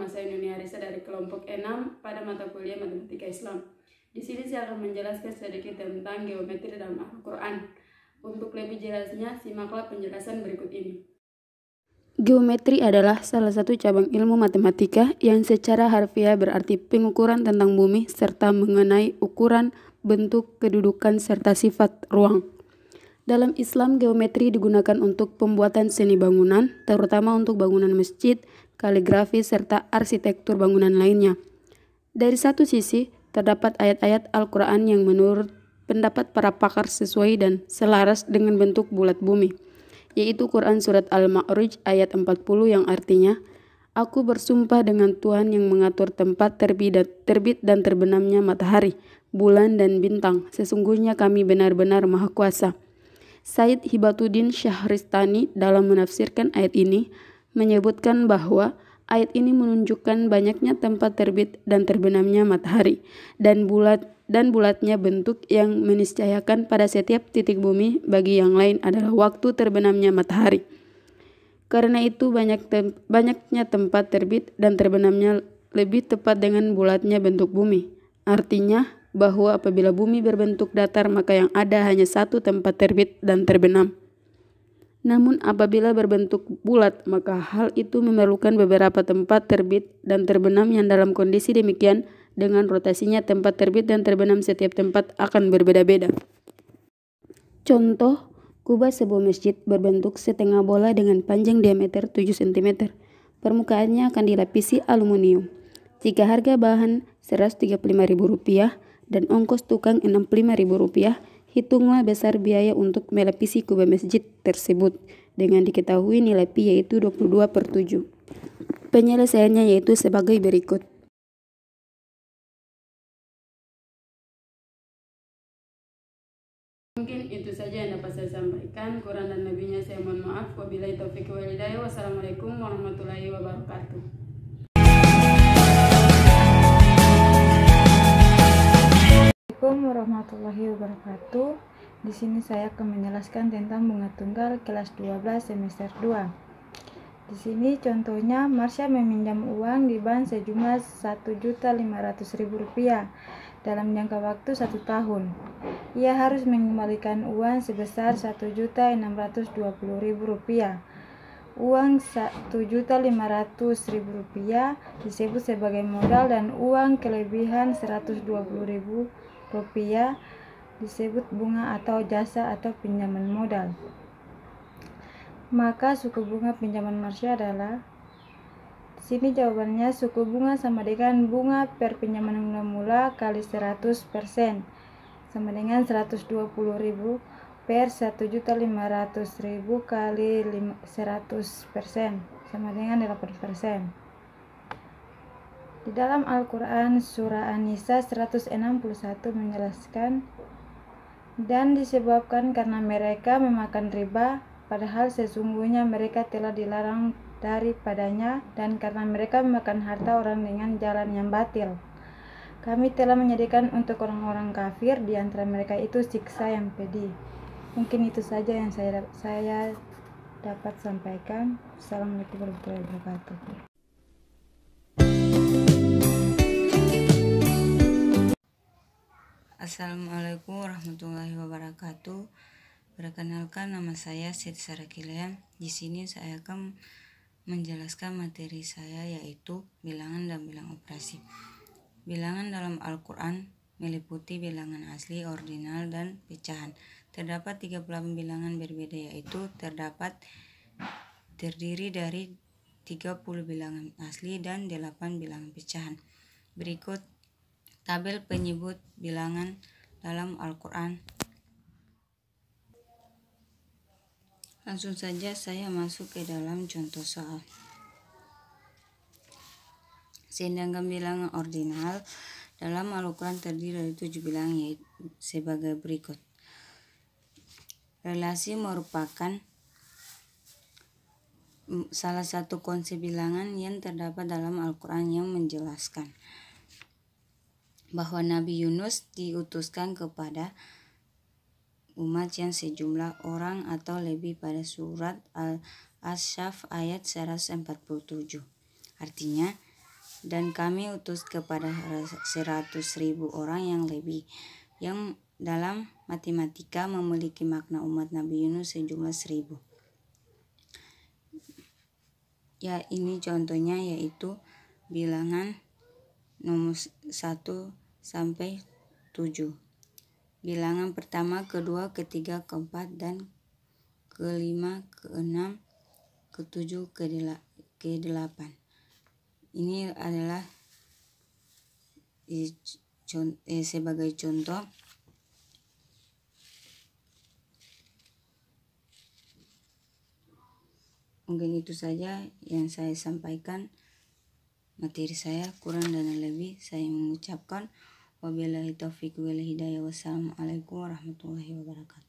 saya Nuni Arisa dari kelompok 6 pada mata kuliah Matematika Islam. Di sini saya akan menjelaskan sedikit tentang geometri dalam Al-Quran. Untuk lebih jelasnya, simaklah penjelasan berikut ini. Geometri adalah salah satu cabang ilmu matematika yang secara harfiah berarti pengukuran tentang bumi serta mengenai ukuran, bentuk, kedudukan, serta sifat ruang. Dalam Islam, geometri digunakan untuk pembuatan seni bangunan, terutama untuk bangunan masjid, kaligrafi, serta arsitektur bangunan lainnya. Dari satu sisi, terdapat ayat-ayat Al-Quran yang menurut pendapat para pakar sesuai dan selaras dengan bentuk bulat bumi, yaitu Quran Surat Al-Ma'rij ayat 40 yang artinya, Aku bersumpah dengan Tuhan yang mengatur tempat terbit dan terbenamnya matahari, bulan dan bintang, sesungguhnya kami benar-benar maha kuasa. Said Hibatuddin Syahristani dalam menafsirkan ayat ini menyebutkan bahwa ayat ini menunjukkan banyaknya tempat terbit dan terbenamnya matahari dan bulatnya bentuk yang meniscayakan pada setiap titik bumi bagi yang lain adalah waktu terbenamnya matahari. Karena itu banyaknya tempat terbit dan terbenamnya lebih tepat dengan bulatnya bentuk bumi. Artinya bahwa apabila bumi berbentuk datar maka yang ada hanya satu tempat terbit dan terbenam. Namun apabila berbentuk bulat maka hal itu memerlukan beberapa tempat terbit dan terbenam yang dalam kondisi demikian dengan rotasinya tempat terbit dan terbenam setiap tempat akan berbeda-beda. Contoh, kubah sebuah masjid berbentuk setengah bola dengan panjang diameter 7 cm. Permukaannya akan dilapisi aluminium. Jika harga bahan Rp135.000 dan ongkos tukang Rp65.000, hitunglah besar biaya untuk melapisi kubah masjid tersebut dengan diketahui nilai Pi yaitu 22/7. Penyelesaiannya yaitu sebagai berikut. Mungkin itu saja yang dapat saya sampaikan. Quran dan Nabi-Nya saya mohon maaf. Wabillahi taufiq wal hidayah. Wassalamualaikum warahmatullahi wabarakatuh. Assalamualaikum warahmatullahi wabarakatuh. Di sini saya akan menjelaskan tentang bunga tunggal kelas 12 semester 2. Di sini contohnya Marsha meminjam uang di bank sejumlah Rp1.500.000 dalam jangka waktu 1 tahun. Ia harus mengembalikan uang sebesar Rp1.620.000. Uang Rp1.500.000 disebut sebagai modal dan uang kelebihan Rp120.000 disebut bunga atau jasa atau pinjaman modal. Maka suku bunga pinjaman Marsha adalah, di sini jawabannya suku bunga sama dengan bunga per pinjaman mula-mula kali 100% sama dengan Rp120.000 per Rp1.500.000 kali 100% sama dengan 8%. Di dalam Al-Quran surah An-Nisa 161 menjelaskan, dan disebabkan karena mereka memakan riba, padahal sesungguhnya mereka telah dilarang daripadanya, dan karena mereka memakan harta orang dengan jalan yang batil. Kami telah menyediakan untuk orang-orang kafir di antara mereka itu siksa yang pedih. Mungkin itu saja yang saya dapat sampaikan. Assalamualaikum warahmatullahi wabarakatuh. Assalamualaikum warahmatullahi wabarakatuh. Perkenalkan, nama saya Siti Sarakilean. Di sini saya akan menjelaskan materi saya yaitu bilangan dan bilangan operasi. Bilangan dalam Al-Quran meliputi bilangan asli, ordinal, dan pecahan. Terdapat 38 bilangan berbeda yaitu terdiri dari 30 bilangan asli dan 8 bilangan pecahan. Berikut tabel penyebut bilangan dalam Al-Quran. Langsung saja saya masuk ke dalam contoh soal. Sedangkan bilangan ordinal dalam Al-Quran terdiri dari 7 bilangan yaitu sebagai berikut. Relasi merupakan salah satu konsep bilangan yang terdapat dalam Al-Quran yang menjelaskan bahwa Nabi Yunus diutuskan kepada umat yang sejumlah orang atau lebih pada surat Al-Ahzab ayat 147. Artinya, Dan kami utus kepada 100.000 orang yang lebih, yang dalam matematika memiliki makna umat Nabi Yunus sejumlah 1.000. Ya, ini contohnya yaitu bilangan nomor 1 sampai 7. Bilangan pertama, kedua, ketiga, keempat, dan kelima, keenam, ketujuh, kedelapan. Ini adalah sebagai contoh. Mungkin itu saja yang saya sampaikan. Materi saya kurang dan lebih saya mengucapkan wabillahi taufiq wal hidayah. Wassalamualaikum warahmatullahi wabarakatuh.